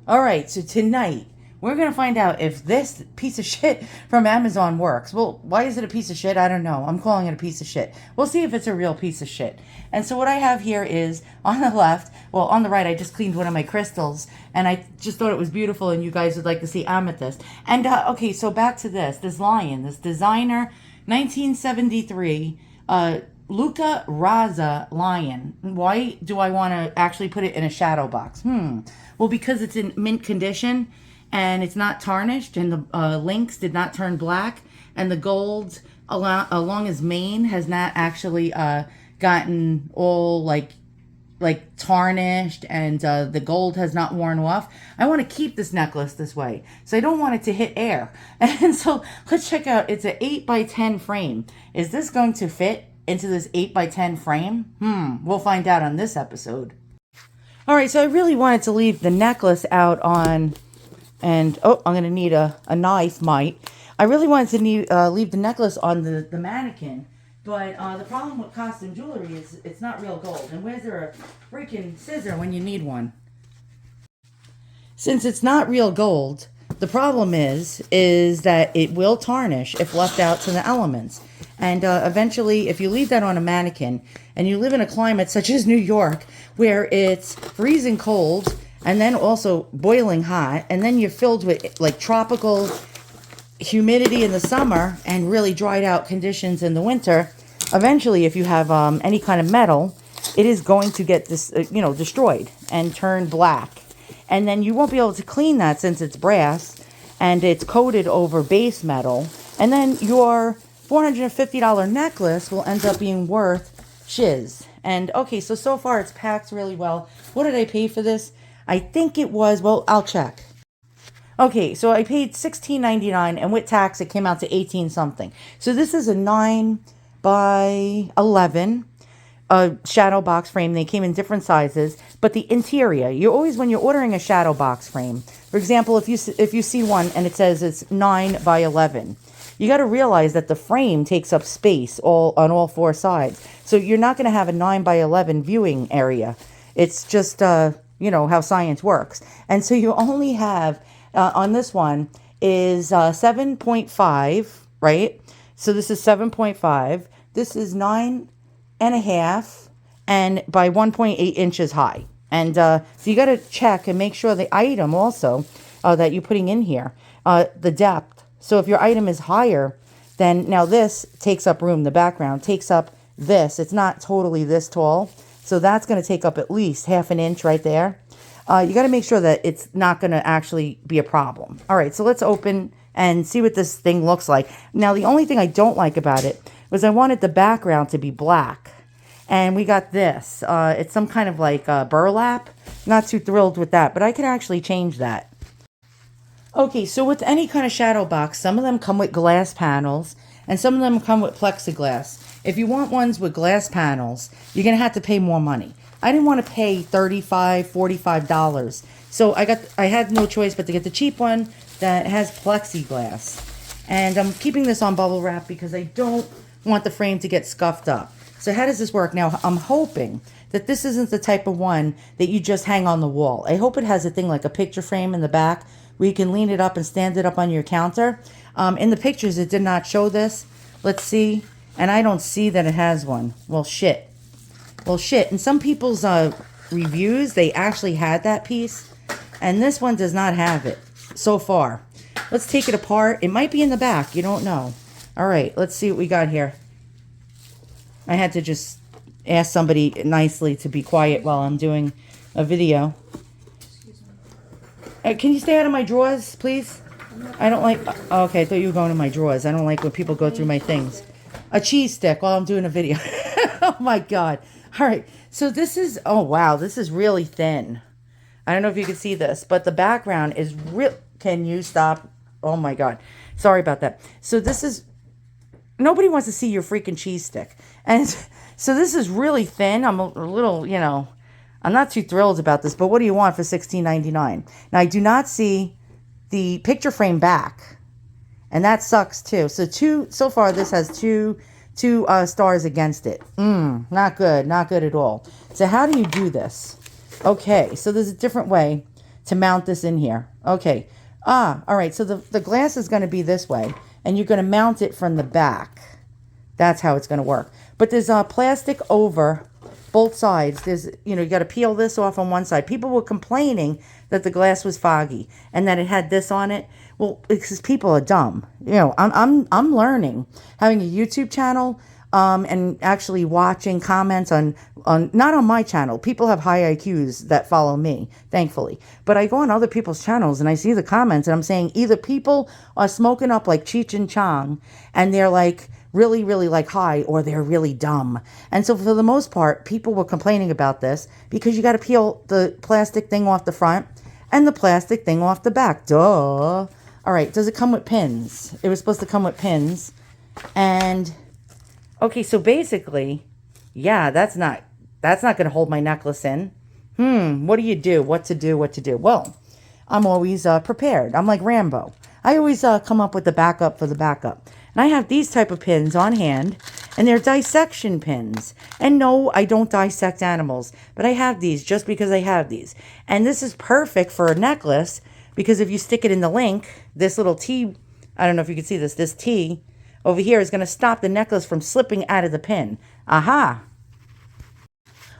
All right, so tonight we're going to find out if this piece of shit from Amazon works. Well, why is it a piece of shit? I don't know. I'm calling it a piece of shit. We'll see if it's a real piece of shit. And so what I have here is on the left, well, on the right, I just cleaned one of my crystals and I just thought it was beautiful and you guys would like to see amethyst. And okay, so back to this lion, this designer 1973 Luca Raza lion. Why do I want to actually put it in a shadow box? Well, because it's in mint condition and it's not tarnished and the links did not turn black and the gold along his mane has not actually gotten all like tarnished and the gold has not worn off. I want to keep this necklace this way. So I don't want it to hit air. And so let's check out, it's an 8x10 frame. Is this going to fit into this 8x10 frame? We'll find out on this episode. All right, so I really wanted to leave the necklace out on, and oh, I'm going to need a knife, might. I really wanted to leave the necklace on the mannequin, but the problem with costume jewelry is it's not real gold. And where's there a freaking scissor when you need one? Since it's not real gold, the problem is that it will tarnish if left out to the elements. And eventually, if you leave that on a mannequin and you live in a climate such as New York, where it's freezing cold and then also boiling hot, and then you're filled with like tropical humidity in the summer and really dried out conditions in the winter, eventually, if you have any kind of metal, it is going to get destroyed and turn black. And then you won't be able to clean that since it's brass and it's coated over base metal. And then your $450 necklace will end up being worth shiz. And okay, so far it's packed really well. What did I pay for this? I think it was, well, I'll check. Okay, so I paid $16.99 and with tax it came out to 18 something. So this is a 9x11 shadow box frame. They came in different sizes, but the interior, you always, when you're ordering a shadow box frame, for example, if you see one and it says it's 9x11, you got to realize that the frame takes up space on all four sides. So you're not going to have a 9x11 viewing area. It's just, how science works. And so you only have, on this one, is 7.5, right? So this is 7.5. This is 9.5 and by 1.8 inches high. And so you got to check and make sure the item also that you're putting in here, the depth. So if your item is higher, then now this takes up room. The background takes up this. It's not totally this tall. So that's going to take up at least half an inch right there. You got to make sure that it's not going to actually be a problem. All right, so let's open and see what this thing looks like. Now, the only thing I don't like about it was I wanted the background to be black. And we got this. It's some kind of like burlap. Not too thrilled with that, but I could actually change that. Okay, so with any kind of shadow box, some of them come with glass panels, and some of them come with plexiglass. If you want ones with glass panels, you're going to have to pay more money. I didn't want to pay $35, $45. So I had no choice but to get the cheap one that has plexiglass. And I'm keeping this on bubble wrap because I don't want the frame to get scuffed up. So how does this work? Now, I'm hoping that this isn't the type of one that you just hang on the wall. I hope it has a thing like a picture frame in the back where you can lean it up and stand it up on your counter. In the pictures, it did not show this. Let's see. And I don't see that it has one. Well, shit. In some people's reviews, they actually had that piece. And this one does not have it so far. Let's take it apart. It might be in the back. You don't know. All right, let's see what we got here. I had to just ask somebody nicely to be quiet while I'm doing a video. Can you stay out of my drawers, please? I don't like... Oh, okay, I thought you were going to my drawers. I don't like when people go through my things. A cheese stick while I'm doing a video. Oh, my God. All right, so this is... Oh, wow, this is really thin. I don't know if you can see this, but the background is real... Can you stop? Oh, my God. Sorry about that. So this is... Nobody wants to see your freaking cheese stick. And so this is really thin. I'm a little, I'm not too thrilled about this, but what do you want for $16.99? Now, I do not see the picture frame back, and that sucks too. So far, this has two stars against it. Not good at all. So how do you do this? Okay, so there's a different way to mount this in here. Okay. All right. So the glass is going to be this way, and you're going to mount it from the back. That's how it's going to work. But there's plastic over both sides. There's, you got to peel this off on one side. People were complaining that the glass was foggy and that it had this on it. Well, it's because people are dumb. I'm learning. Having a YouTube channel, and actually watching comments on not on my channel. People have high IQs that follow me, thankfully. But I go on other people's channels and I see the comments and I'm saying either people are smoking up like Cheech and Chong and they're like really, really like high, or they're really dumb. And so for the most part, people were complaining about this because you got to peel the plastic thing off the front and the plastic thing off the back. Duh. All right. Does it come with pins? It was supposed to come with pins. And okay, so basically, yeah, that's not going to hold my necklace in. What do you do? What to do? Well, I'm always prepared. I'm like Rambo. I always come up with the backup for the backup. And I have these type of pins on hand, and they're dissection pins. And no, I don't dissect animals, but I have these just because I have these. And this is perfect for a necklace because if you stick it in the link, this little T, I don't know if you can see this T over here is going to stop the necklace from slipping out of the pin. Aha.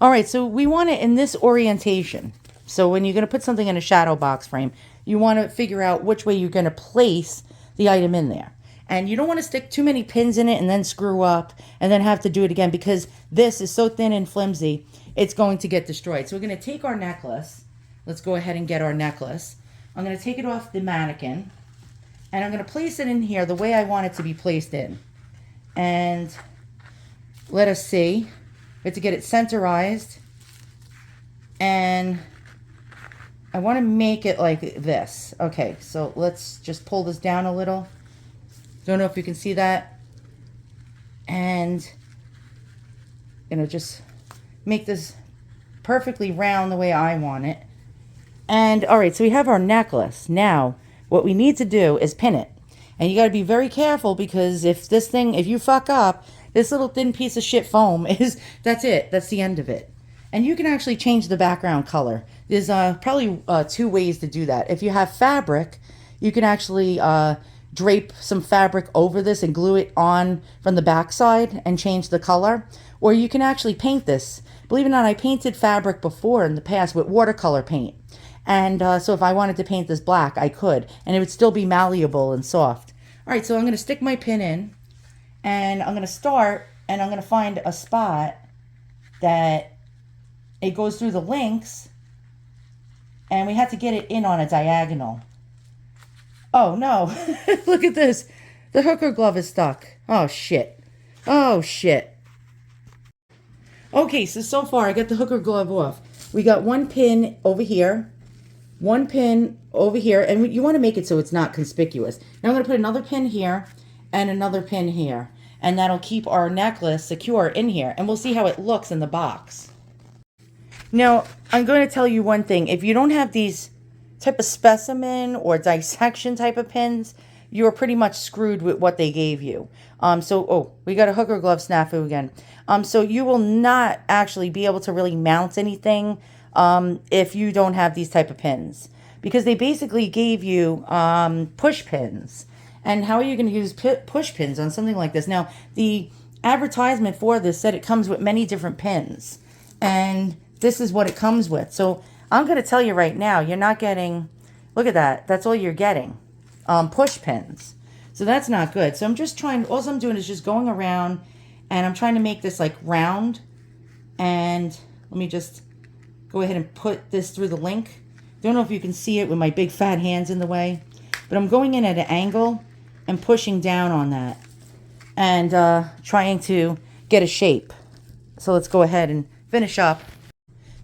All right, so we want it in this orientation. So when you're going to put something in a shadow box frame, you want to figure out which way you're going to place the item in there. And you don't want to stick too many pins in it and then screw up and then have to do it again because this is so thin and flimsy, it's going to get destroyed. So we're going to take our necklace. Let's go ahead and get our necklace. I'm going to take it off the mannequin. And I'm going to place it in here the way I want it to be placed in. And let us see. We have to get it centerized. And I want to make it like this. Okay, so let's just pull this down a little. Don't know if you can see that. And, just make this perfectly round the way I want it. And, all right, so we have our necklace. Now, what we need to do is pin it. And you got to be very careful because if you fuck up, this little thin piece of shit foam that's it. That's the end of it. And you can actually change the background color. There's probably 2 ways to do that. If you have fabric, you can actually drape some fabric over this and glue it on from the back side and change the color. Or you can actually paint this. Believe it or not, I painted fabric before in the past with watercolor paint. And so if I wanted to paint this black, I could. And it would still be malleable and soft. All right, so I'm going to stick my pin in. And I'm going to start, and I'm going to find a spot that it goes through the links. And we have to get it in on a diagonal. Oh, no. Look at this. The hooker glove is stuck. Oh, shit. Oh, shit. Okay, so far I got the hooker glove off. We got one pin over here. One pin over here. And you want to make it so it's not conspicuous. Now I'm going to put another pin here and another pin here. And that'll keep our necklace secure in here. And we'll see how it looks in the box. Now, I'm going to tell you one thing. If you don't have these type of specimen or dissection type of pins, you're pretty much screwed with what they gave you. We got a hooker glove snafu again. So you will not actually be able to really mount anything if you don't have these type of pins. Because they basically gave you push pins. And how are you going to use push pins on something like this? Now, the advertisement for this said it comes with many different pins. And this is what it comes with. So I'm going to tell you right now, you're not getting, look at that. That's all you're getting. Push pins. So that's not good. So I'm just trying, all I'm doing is just going around and I'm trying to make this like round. And let me just go ahead and put this through the link. Don't know if you can see it with my big fat hands in the way, but I'm going in at an angle and pushing down on that and trying to get a shape. So let's go ahead and finish up.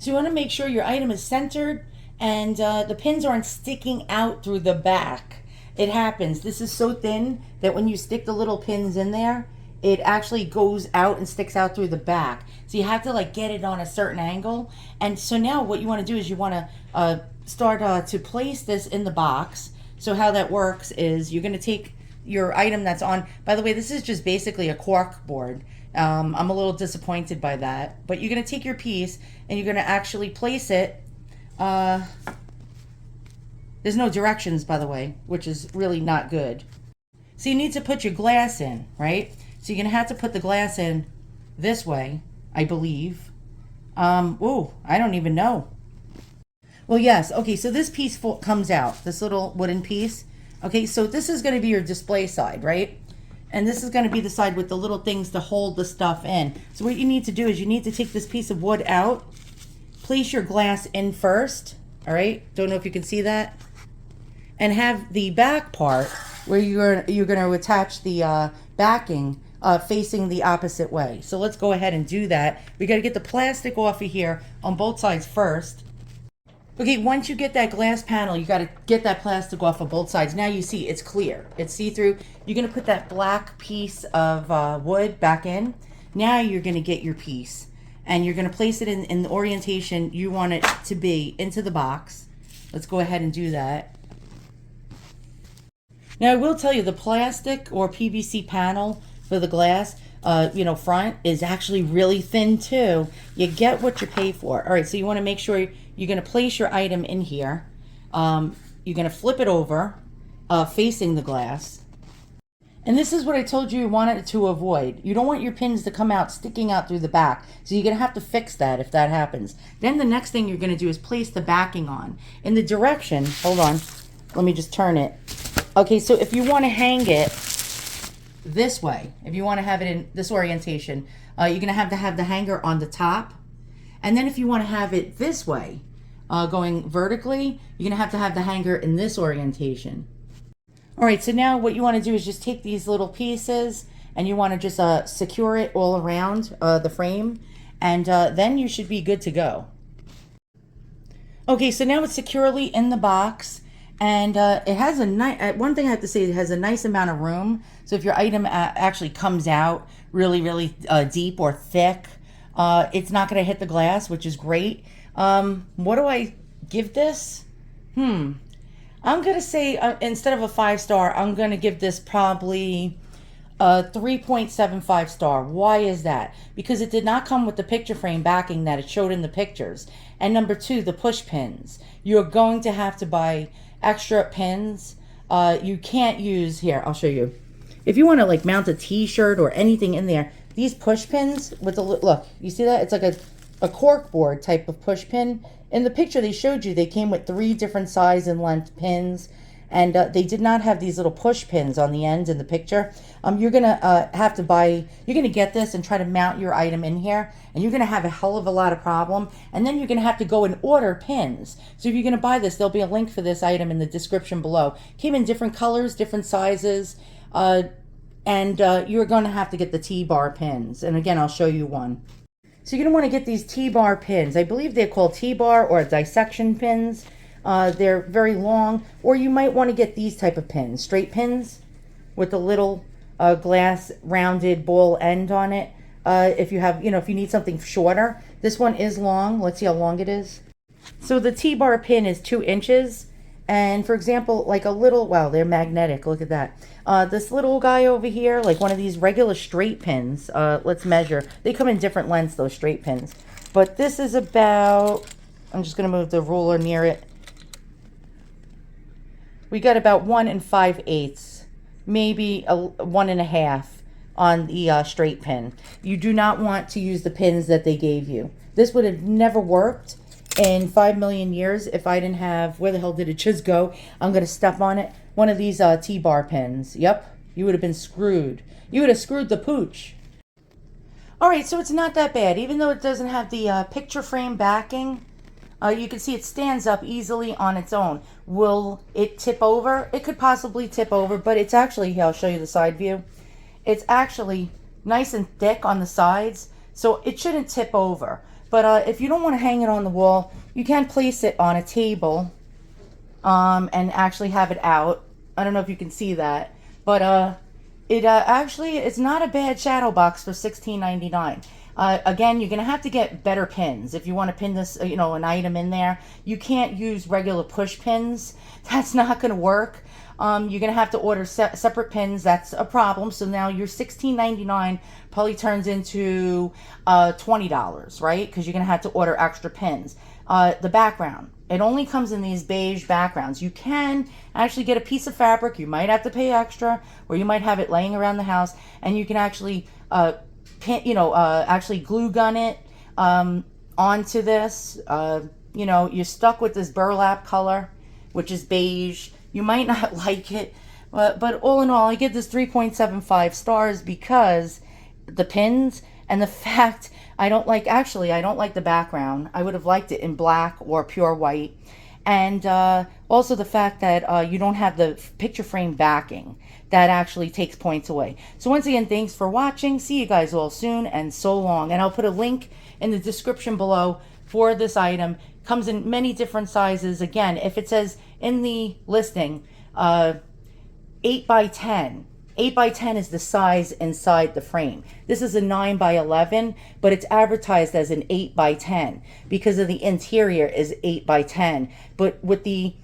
So you want to make sure your item is centered and the pins aren't sticking out through the back. It happens. This is so thin that when you stick the little pins in there, it actually goes out and sticks out through the back. So you have to like get it on a certain angle. And so now what you want to do is you want to start to place this in the box. So how that works is you're going to take your item that's on, by the way, this is just basically a cork board. I'm a little disappointed by that, but you're going to take your piece and you're going to actually place it There's no directions, by the way, which is really not good. So you need to put your glass in, right? So you're going to have to put the glass in this way, I believe. Ooh, I don't even know. Well, yes. Okay, so this piece comes out, this little wooden piece. Okay, so this is going to be your display side, right? And this is going to be the side with the little things to hold the stuff in. So what you need to do is you need to take this piece of wood out, place your glass in first, all right? Don't know if you can see that. And have the back part where you're going to attach the backing facing the opposite way. So let's go ahead and do that. We got to get the plastic off of here on both sides first. Okay, once you get that glass panel, you got to get that plastic off of both sides. Now you see it's clear. It's see-through. You're going to put that black piece of wood back in. Now you're going to get your piece. And you're going to place it in the orientation you want it to be into the box. Let's go ahead and do that. Now I will tell you the plastic or PVC panel for the glass, front is actually really thin too. You get what you pay for. All right, so you want to make sure you're going to place your item in here. You're going to flip it over, facing the glass. And this is what I told you wanted to avoid. You don't want your pins to come out sticking out through the back. So you're going to have to fix that if that happens. Then the next thing you're going to do is place the backing on. In the direction, hold on, let me just turn it. Okay, so if you want to hang it this way, if you want to have it in this orientation, you're going to have the hanger on the top. And then if you want to have it this way, going vertically, you're going to have the hanger in this orientation. All right, so now what you want to do is just take these little pieces and you want to just secure it all around the frame, and then you should be good to go. Okay, so now it's securely in the box, and it has a nice, one thing I have to say, it has a nice amount of room. So if your item actually comes out really, really deep or thick, it's not going to hit the glass, which is great. What do I give this? I'm going to say, instead of a 5-star, I'm going to give this probably a 3.75 star. Why is that? Because it did not come with the picture frame backing that it showed in the pictures. And number 2, the push pins. You're going to have to buy extra pins. You can't use, here, I'll show you. If you want to like mount a t-shirt or anything in there, these push pins with the, look, you see that? It's like a cork board type of push pin. In the picture they showed you, they came with 3 different size and length pins, and they did not have these little push pins on the end in the picture. You're gonna have to buy, you're gonna get this and try to mount your item in here, and you're gonna have a hell of a lot of problem, and then you're gonna have to go and order pins. So if you're gonna buy this, there'll be a link for this item in the description below. Came in different colors, different sizes, and you're gonna have to get the T-bar pins. And again, I'll show you one. So you're going to want to get these T-bar pins. I believe they're called T-bar or dissection pins. They're very long. Or you might want to get these type of pins, straight pins with the little glass rounded ball end on it. If you have, if you need something shorter. This one is long. Let's see how long it is. So the T-bar pin is 2 inches. And for example, like a little, wow, they're magnetic. Look at that. This little guy over here, like one of these regular straight pins. Let's measure. They come in different lengths, those straight pins. But this is about, I'm just going to move the ruler near it. We got about 1 5/8, maybe 1 1/2 on the straight pin. You do not want to use the pins that they gave you. This would have never worked in 5 million years if I didn't have, where the hell did it just go? I'm going to step on it. One of these T-bar pins. Yep, you would have been screwed. You would have screwed the pooch. All right, so it's not that bad. Even though it doesn't have the picture frame backing, you can see it stands up easily on its own. Will it tip over? It could possibly tip over, but it's actually, here, I'll show you the side view. It's actually nice and thick on the sides, so it shouldn't tip over. But if you don't want to hang it on the wall, you can place it on a table and actually have it out. I don't know if you can see that, but it actually, it's not a bad shadow box for $16.99. Again, you're going to have to get better pins. If you want to pin this, an item in there, you can't use regular push pins. That's not going to work. You're going to have to order separate pins. That's a problem. So now your $16.99 probably turns into $20, right? Because you're going to have to order extra pins. The background. It only comes in these beige backgrounds. You can actually get a piece of fabric. You might have to pay extra, or you might have it laying around the house, and you can actually, actually glue gun it onto this. You're stuck with this burlap color, which is beige. You might not like it, but all in all, I give this 3.75 stars because the pins and the fact I don't like the background. I would have liked it in black or pure white. And also the fact that you don't have the picture frame backing. That actually takes points away. So once again, thanks for watching. See you guys all soon, and so long. And I'll put a link in the description below for this item. Comes in many different sizes. Again, if it says in the listing 8 by 10. 8 by 10 is the size inside the frame. This is a 9 by 11, but it's advertised as an 8 by 10 because of the interior is 8 by 10. But with the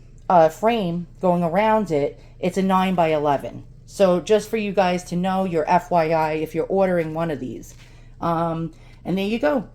frame going around it, it's a 9 by 11. So just for you guys to know, your FYI, if you're ordering one of these. And there you go.